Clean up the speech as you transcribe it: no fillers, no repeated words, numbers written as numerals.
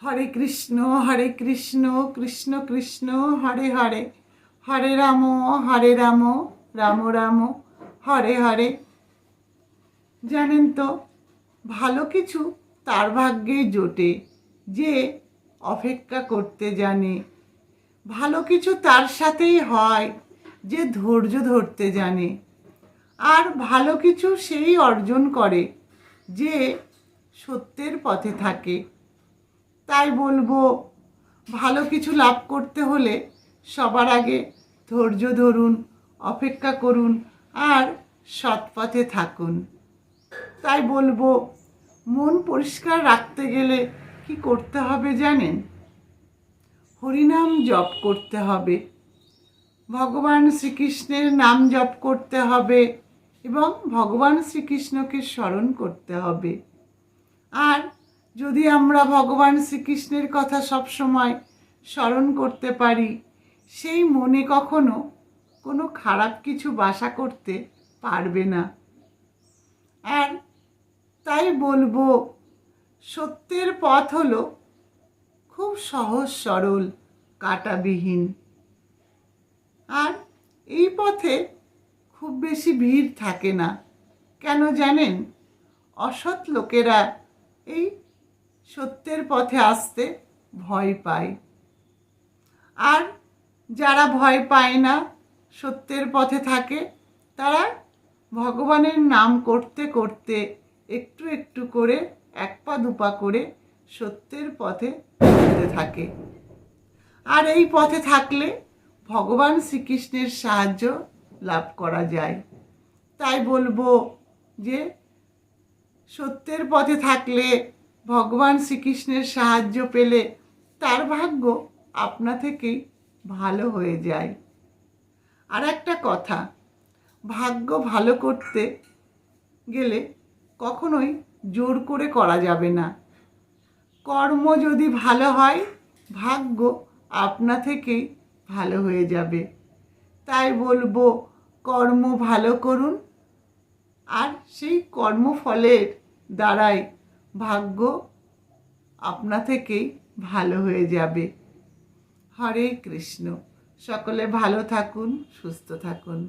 হরে কৃষ্ণ কৃষ্ণ কৃষ্ণ হরে হরে, হরে রাম রাম রাম হরে হরে। জানেন তো, ভালো কিছু তার ভাগ্যেই জোটে যে অপেক্ষা করতে জানে। ভালো কিছু তার সাথেই হয় যে ধৈর্য ধরতে জানে। আর ভালো কিছু সেই অর্জন করে যে সত্যের পথে থাকে। তাই বলবো, ভালো কিছু লাভ করতে হলে সবার আগে ধৈর্য ধরুন, অপেক্ষা করুন আর সৎ পথে থাকুন। তাই বলবো, মন পরিষ্কার রাখতে গেলে কি করতে হবে জানেন? হরিনাম জপ করতে হবে, ভগবান শ্রীকৃষ্ণের নাম জপ করতে হবে এবং ভগবান শ্রীকৃষ্ণকে স্মরণ করতে হবে। আর যদি আমরা ভগবান শ্রীকৃষ্ণের কথা সবসময় স্মরণ করতে পারি, সেই মনে কখনো কোনো খারাপ কিছু বাসা করতে পারবে না। আর তাই বলবো, সত্যের পথ হলো খুব সহজ সরল, কাঁটাবিহীন। আর এই পথে খুব বেশি ভিড় থাকে না। কেন জানেন? অসৎ লোকেরা এই সত্যের পথে আসতে ভয় পায়। আর যারা ভয় পায় না, সত্যের পথে থাকে, তারা ভগবানের নাম করতে করতে একটু একটু করে এক পা দুপা করে সত্যের পথে চলতে থাকে। আর এই পথে থাকলে ভগবান শ্রীকৃষ্ণের সাহায্য লাভ করা যায়। তাই বলবো যে সত্যের পথে থাকলে, ভগবান শ্রীকৃষ্ণের সাহায্য পেলে তার ভাগ্য আপনা থেকেই ভালো হয়ে যায়। আর একটা কথা, ভাগ্য ভালো করতে গেলে কখনোই জোর করে করা যাবে না। কর্ম যদি ভালো হয়, ভাগ্য আপনা থেকেই ভালো হয়ে যাবে। তাই বলবো, কর্ম ভালো করুন আর সেই কর্মফলের দ্বারাই ভাগ্য আপনা থেকেই ভালো হয়ে যাবে। হরে কৃষ্ণ। সকলে ভালো থাকুন, সুস্থ থাকুন।